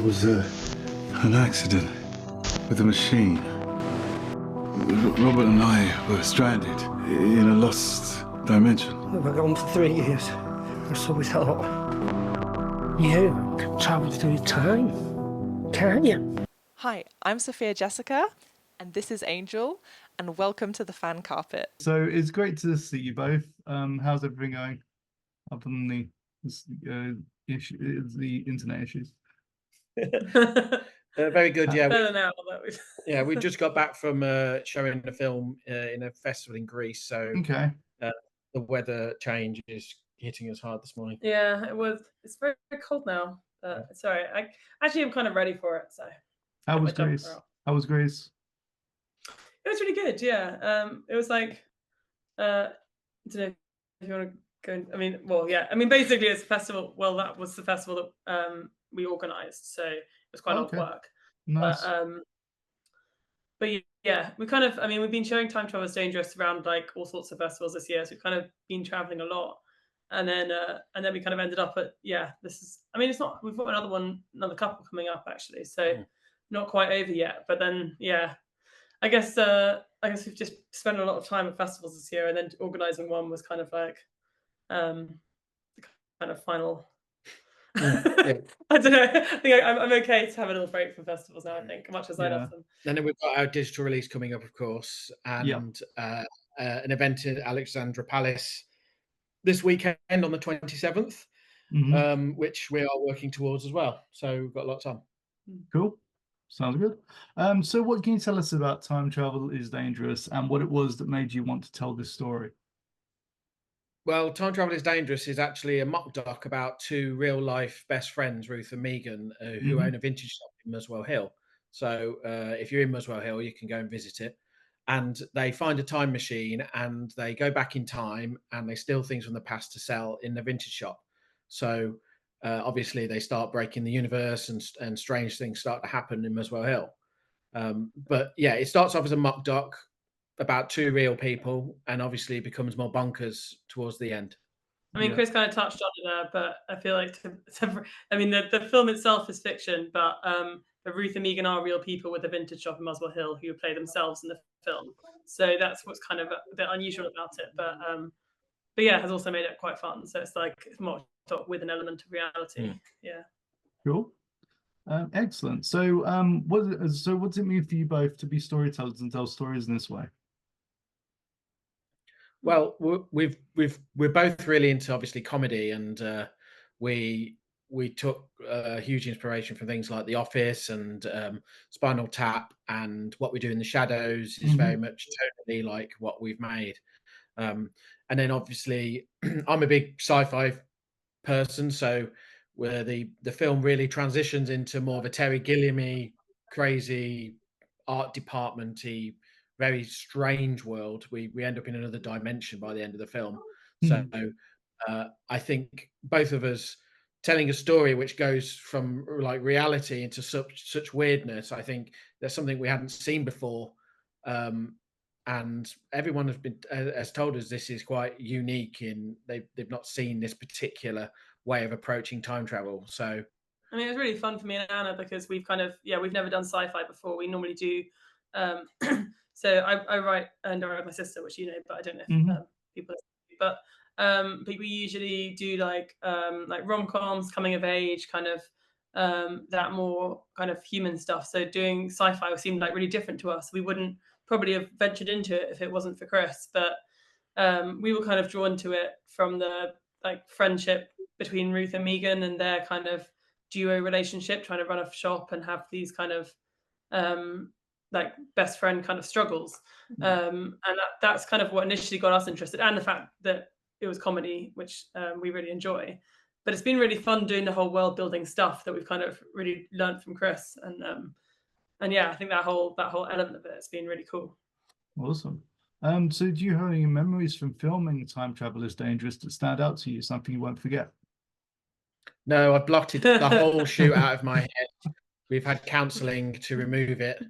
It was an accident with a machine. Robert and I were stranded in a lost dimension. We were gone for 3 years, or so we thought. You can travel through time, can't you? Hi, I'm Sophia Jessica, and this is Angel, and welcome to the fan carpet. So it's great to see you both. How's everything going? Other than the internet issues. Very good, yeah. Better now. Yeah, we just got back from showing the film in a festival in Greece, so Okay. the weather change is hitting us hard this morning. Yeah, it was. It's very, very cold now. Sorry, I'm kind of ready for it. So How was Greece? How was Greece? it was really good. Yeah, it was like I don't know if you want to go. I mean, well, yeah. I mean, basically, it's a festival. Well, that was the festival that we organised, so it was quite a lot of work. Nice. But yeah, we kind of. I mean, we've been showing Time Travel is Dangerous around like all sorts of festivals this year, so we've kind of been traveling a lot. And then we kind of ended up at this is. I mean, it's not. We've got another couple coming up actually, so not quite over yet. But then I guess we've just spent a lot of time at festivals this year, and then organising one was kind of like the kind of final. I don't know. I think I'm okay to have a little break from festivals now. I think, much as I love them. And then we've got our digital release coming up, of course, and an event at Alexandra Palace this weekend on the 27th, which we are working towards as well. So we've got lots on. Cool. Sounds good. So what can you tell us about Time Travel is Dangerous and what it was that made you want to tell this story? Well, Time Travel is Dangerous is actually a mock doc about two real-life best friends, Ruth and Megan, who own a vintage shop in Muswell Hill. So if you're in Muswell Hill, you can go and visit it. And they find a time machine and they go back in time and they steal things from the past to sell in the vintage shop. So obviously they start breaking the universe and strange things start to happen in Muswell Hill. But yeah, it starts off as a mock doc about two real people and obviously becomes more bonkers towards the end. I mean, Chris kind of touched on it there, but I feel like I mean, the film itself is fiction, but Ruth and Megan are real people with a vintage shop in Muswell Hill who play themselves in the film. So that's what's kind of a bit unusual about it. But yeah, it has also made it quite fun. So it's like it's more with an element of reality. Yeah. Cool. Excellent. So what does it mean for you both to be storytellers and tell stories in this way? Well, we're both really into obviously comedy, and we took huge inspiration from things like The Office and Spinal Tap, and What We Do in the Shadows is very much totally like what we've made. And then obviously I'm a big sci-fi person, so where the film really transitions into more of a Terry Gilliam-y, crazy art department-y, very strange world. We end up in another dimension by the end of the film. So I think both of us telling a story which goes from like reality into such weirdness, I think that's something we hadn't seen before. And everyone has told us this is quite unique in they've not seen this particular way of approaching time travel. So I mean, it was really fun for me and Anna because we've kind of we've never done sci-fi before. We normally do so I write and direct my sister, which you know, but I don't know if people but we usually do like rom-coms, coming of age, kind of that more kind of human stuff. So doing sci-fi seemed like really different to us. We wouldn't probably have ventured into it if it wasn't for Chris, but we were kind of drawn to it from the like friendship between Ruth and Megan and their kind of duo relationship, trying to run a shop and have these kind of like best friend kind of struggles. And that's kind of what initially got us interested, and the fact that it was comedy, which we really enjoy. But it's been really fun doing the whole world building stuff that we've kind of really learned from Chris. And yeah, I think that whole element of it has been really cool. Awesome. So do you have any memories from filming Time Travel is Dangerous that stand out to you, something you won't forget? No, I've blocked it, the whole shoot out of my head. We've had counselling to remove it.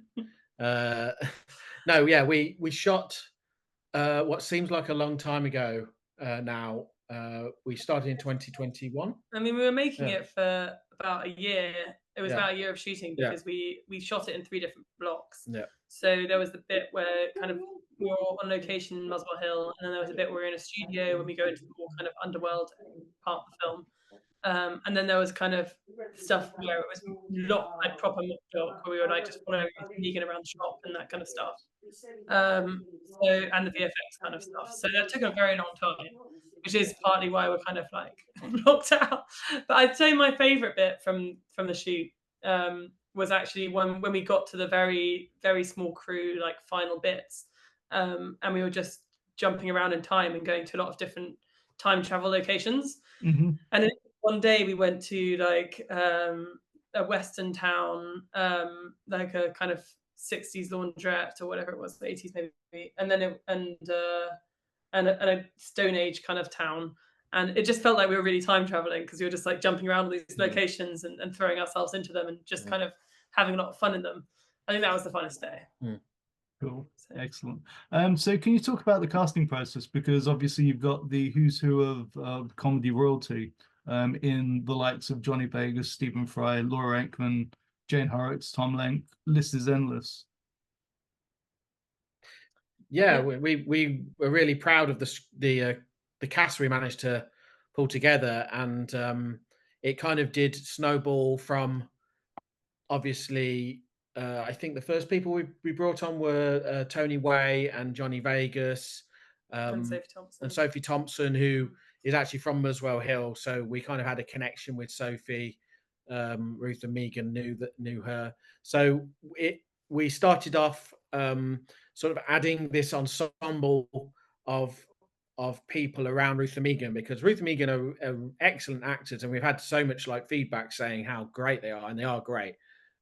No, yeah, we shot what seems like a long time ago now. We started in 2021. I mean, we were making it for about a year It was about a year of shooting because we shot it in 3 different blocks. Yeah. So there was the bit where kind of we were on location in Muswell Hill, and then there was a bit where we were in a studio when we go into the more kind of underworld part of the film. And then there was kind of stuff where it was like proper mock doc, where we were like just following Negan around the shop and that kind of stuff. And the VFX kind of stuff. So that took a very long time, which is partly why we're kind of like blocked out. But I'd say my favorite bit from the shoot was actually when we got to the very, very small crew, like final bits. And we were just jumping around in time and going to a lot of different time travel locations. Mm-hmm. And then one day we went to like a Western town, like a kind of 60s laundrette or whatever it was, 80s maybe, and then a Stone Age kind of town. And it just felt like we were really time traveling because we were just like jumping around all these locations and throwing ourselves into them and just kind of having a lot of fun in them. I think that was the funnest day. Cool. Excellent. So can you talk about the casting process? Because obviously you've got the who's who of comedy royalty in the likes of Johnny Vegas, Stephen Fry, Laura Aikman, Jane Horrocks, Tom Lenk. List is endless. Yeah, we were really proud of the cast we managed to pull together, and it kind of did snowball from obviously. I think the first people we brought on were Tony Way and Johnny Vegas, And Sophie Thompson, who is actually from Muswell Hill. So we kind of had a connection with Sophie. Ruth and Megan knew her. So we started off sort of adding this ensemble of people around Ruth and Megan, because Ruth and Megan are excellent actors, and we've had so much like feedback saying how great they are, and they are great.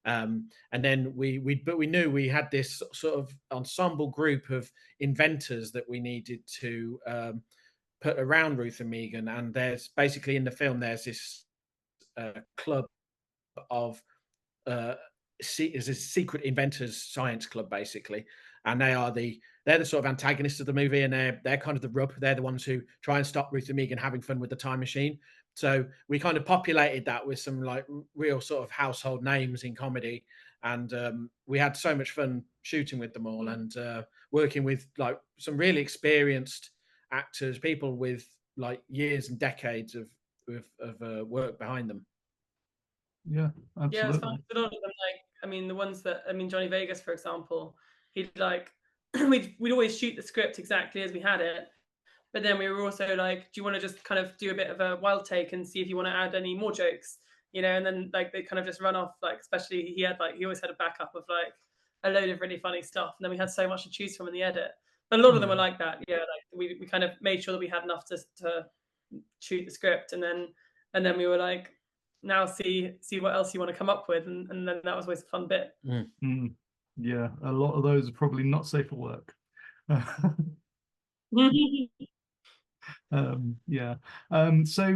And then we knew we had this sort of ensemble group of inventors that we needed to put around Ruth and Megan. And there's basically in the film there's this club of is a secret inventors science club basically, and they're the sort of antagonists of the movie, and they're kind of the rub. They're the ones who try and stop Ruth and Megan having fun with the time machine. So we kind of populated that with some like real sort of household names in comedy, and we had so much fun shooting with them all, and working with like some really experienced actors, people with like years and decades of work behind them. Yeah, absolutely. Yeah, it's fun. A lot of them, like, I mean, the ones that, I mean, Johnny Vegas, for example, he'd like, we'd always shoot the script exactly as we had it. But then we were also like, do you want to just kind of do a bit of a wild take and see if you want to add any more jokes, you know? And then like they kind of just run off, like, especially he always had a backup of like a load of really funny stuff. And then we had so much to choose from in the edit. But a lot of them were like that. Yeah, like we kind of made sure that we had enough to shoot the script, and then we were like, now see what else you want to come up with, and then that was always a fun bit. Yeah, a lot of those are probably not safe for work. Yeah. So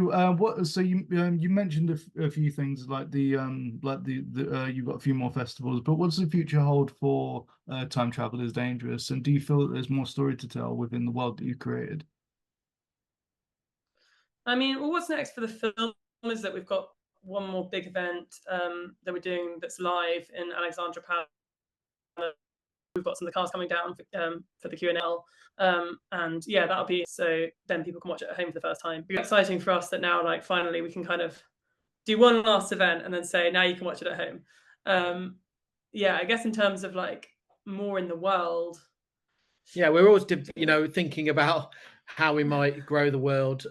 you mentioned a few things like the you've got a few more festivals, but what's the future hold for Time Travel is Dangerous, and do you feel that there's more story to tell within the world that you created? I mean, well, what's next for the film is that we've got one more big event that we're doing that's live in Alexandra Palace. We've got some of the cars coming down for the Q&L, and yeah, that'll be so then people can watch it at home for the first time. It's exciting for us that now, like, finally we can kind of do one last event and then say now you can watch it at home. Yeah, I guess in terms of like more in the world. Yeah, we're always thinking about how we might grow the world.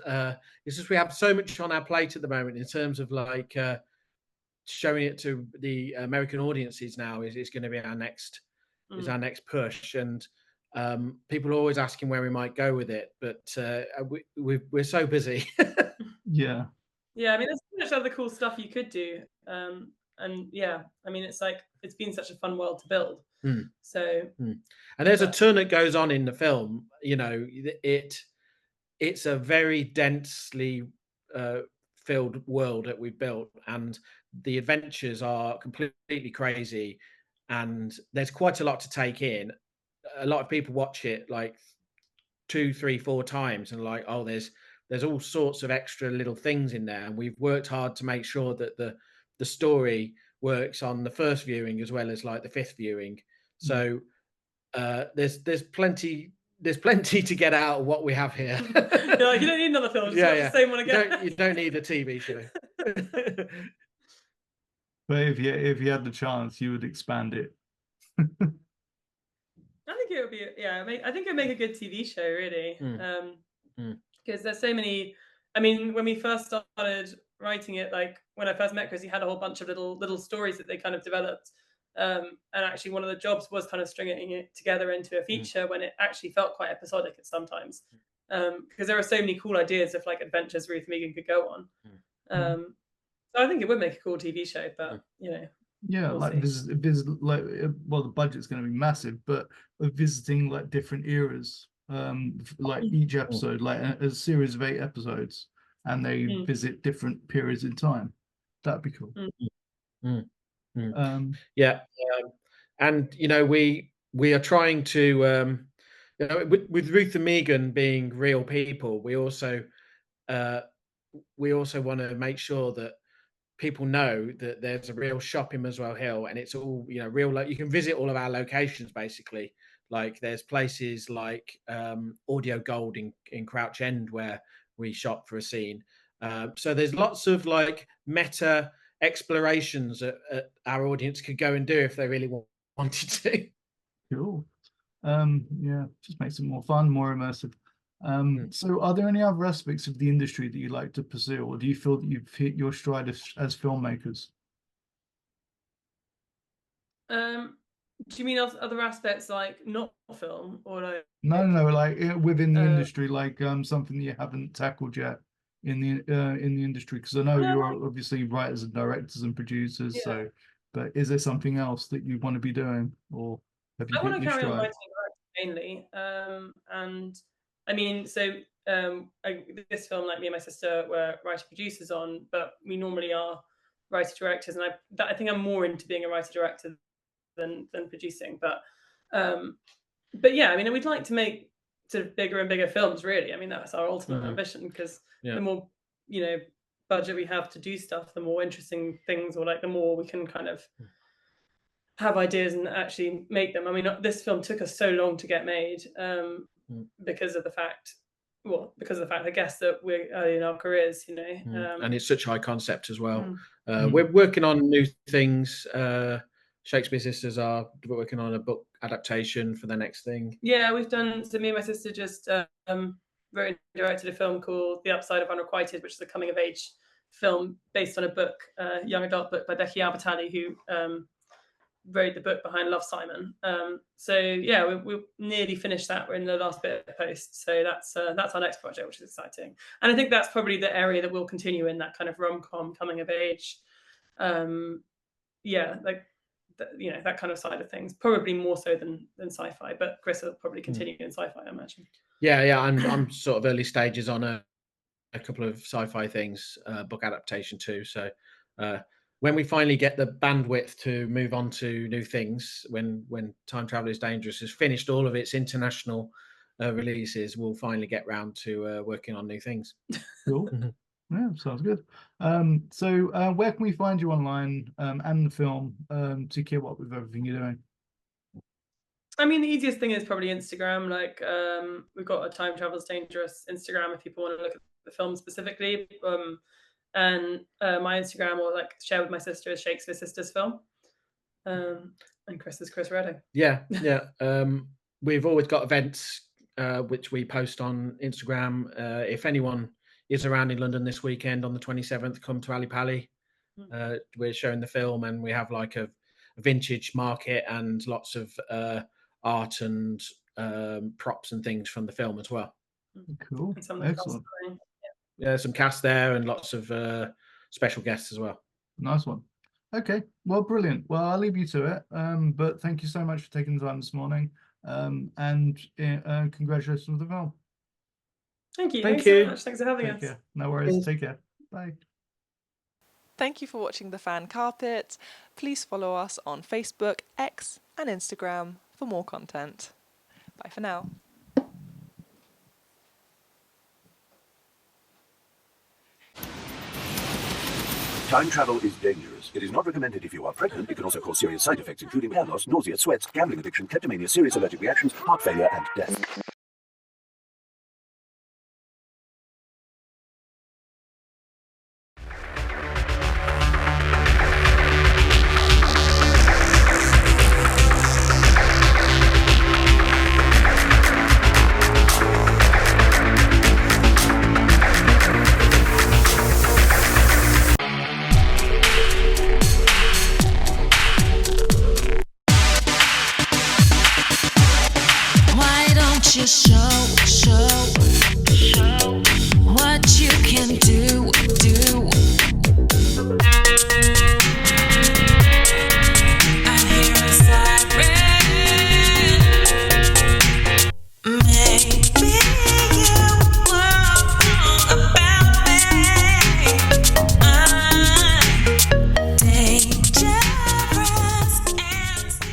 It's just we have so much on our plate at the moment in terms of like showing it to the American audiences. Now is going to be our next push, and people are always asking where we might go with it, but we're so busy. Yeah, I mean, there's so much other cool stuff you could do, and yeah, I mean, it's like it's been such a fun world to build. So and there's a ton that goes on in the film. You know, it's a very densely filled world that we've built, and the adventures are completely crazy, and there's quite a lot to take in. A lot of people watch it like 2, 3, 4 times and like, oh, there's all sorts of extra little things in there, and we've worked hard to make sure that the story works on the first viewing as well as like the fifth viewing. So there's plenty to get out of what we have here. You're like, you don't need another film, just watch the same one again. You don't need a TV show. But if you had the chance, you would expand it. I think it would be, I think it would make a good TV show, really. Because there's so many. I mean, when we first started writing it, like when I first met Chris, he had a whole bunch of little stories that they kind of developed. And actually, one of the jobs was kind of stringing it together into a feature when it actually felt quite episodic at sometimes. Because there are so many cool ideas of like adventures Ruth Megan could go on. So I think it would make a cool TV show, but Yeah, like the budget's going to be massive, but visiting like different eras, like each episode, like a series of 8 episodes, and they visit different periods in time. That'd be cool. And we are trying to with Ruth and Megan being real people, we also want to make sure that people know that there's a real shop in Muswell Hill, and it's all real. Like, you can visit all of our locations basically. Like, there's places like Audio Gold in Crouch End where we shop for a scene. So there's lots of like meta explorations that our audience could go and do if they really wanted to. Cool. Just makes it more fun, more immersive. So are there any other aspects of the industry that you'd like to pursue, or do you feel that you've hit your stride as filmmakers? Do you mean other aspects, like not film, or like? No, like within the industry, like something that you haven't tackled yet in the industry, because I know you're obviously writers and directors and producers. So, but is there something else that you want to be doing, or have you hit your stride? I want to carry on writing mainly, and I mean, so this film, like, me and my sister were writer producers on, but we normally are writer directors, and I think I'm more into being a writer director than producing. But yeah, I mean, we'd like to make sort of bigger and bigger films, really. I mean, that's our ultimate ambition, because the more budget we have to do stuff, the more interesting things, or like the more we can kind of have ideas and actually make them. I mean, this film took us so long to get made. Because of the fact, I guess, that we're early in our careers, and it's such high concept as well. We're working on new things. Shakespeare Sisters are working on a book adaptation for the next thing. Yeah, we've done. So me and my sister just wrote and directed a film called The Upside of Unrequited, which is a coming of age film based on a book, young adult book by Becky Albertalli, who wrote the book behind Love, Simon. So yeah, we nearly finished that. We're in the last bit of post, so that's our next project, which is exciting. And I think that's probably the area that we'll continue in, that kind of rom-com coming of age. That kind of side of things, probably more so than sci-fi. But Chris will probably continue in sci-fi, I imagine. Yeah, I'm sort of early stages on a couple of sci-fi things, book adaptation too. So when we finally get the bandwidth to move on to new things, when Time Travel is Dangerous has finished all of its international releases, we'll finally get round to working on new things. Cool. Yeah, sounds good. So where can we find you online and the film to keep up with everything you're doing? I mean, the easiest thing is probably Instagram. Like, we've got a Time Travel is Dangerous Instagram if people want to look at the film specifically. And my Instagram, or like share with my sister, is Shakespeare Sisters Film. And Chris is Chris Reading. Yeah. We've always got events which we post on Instagram. If anyone is around in London this weekend on the 27th, come to Ali Pali. We're showing the film, and we have like a vintage market and lots of art and props and things from the film as well. Cool. Excellent. Yeah, some cast there and lots of special guests as well. Nice one. Okay, well, brilliant. Well, I'll leave you to it. But thank you so much for taking the time this morning. And congratulations with the film. Thank you. Thank you so much. Thanks for having us. Care. No worries. Take care. Bye. Thank you for watching The Fan Carpet. Please follow us on Facebook, X, and Instagram for more content. Bye for now. Time travel is dangerous. It is not recommended if you are pregnant. It can also cause serious side effects, including hair loss, nausea, sweats, gambling addiction, kleptomania, serious allergic reactions, heart failure, and death. You show what you can do. I hear a siren. Maybe you were wrong about me. I'm dangerous and still.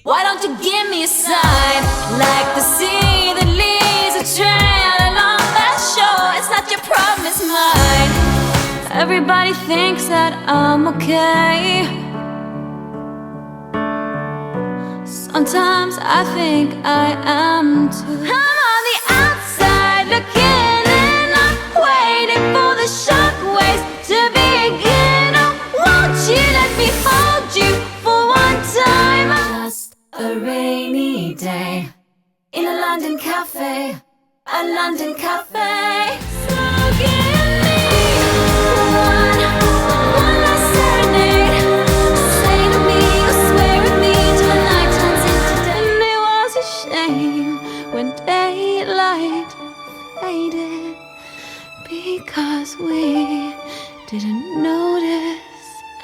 Why don't you give me a sign like the sea? Your problem is mine. Everybody thinks that I'm okay. Sometimes I think I am too. I'm on the outside looking in. I'm waiting for the shockwaves to begin. Oh, won't you let me hold you for one time? Just a rainy day in a London cafe. A London cafe. So give me one last serenade. Say to me, or swear at me till the night turns into day. And it was a shame when daylight faded, because we didn't notice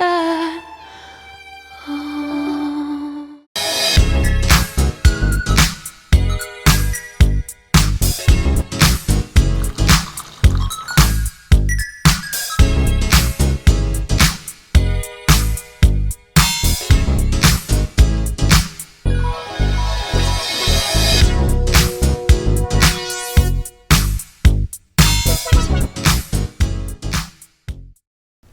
at all.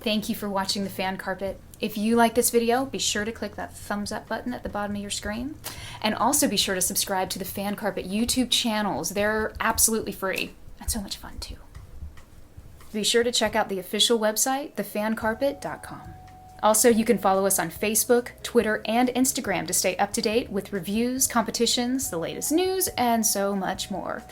Thank you for watching The Fan Carpet. If you like this video, be sure to click that thumbs up button at the bottom of your screen. And also be sure to subscribe to the Fan Carpet YouTube channels. They're absolutely free and so much fun too. Be sure to check out the official website, thefancarpet.com. Also, you can follow us on Facebook, Twitter, and Instagram to stay up to date with reviews, competitions, the latest news, and so much more.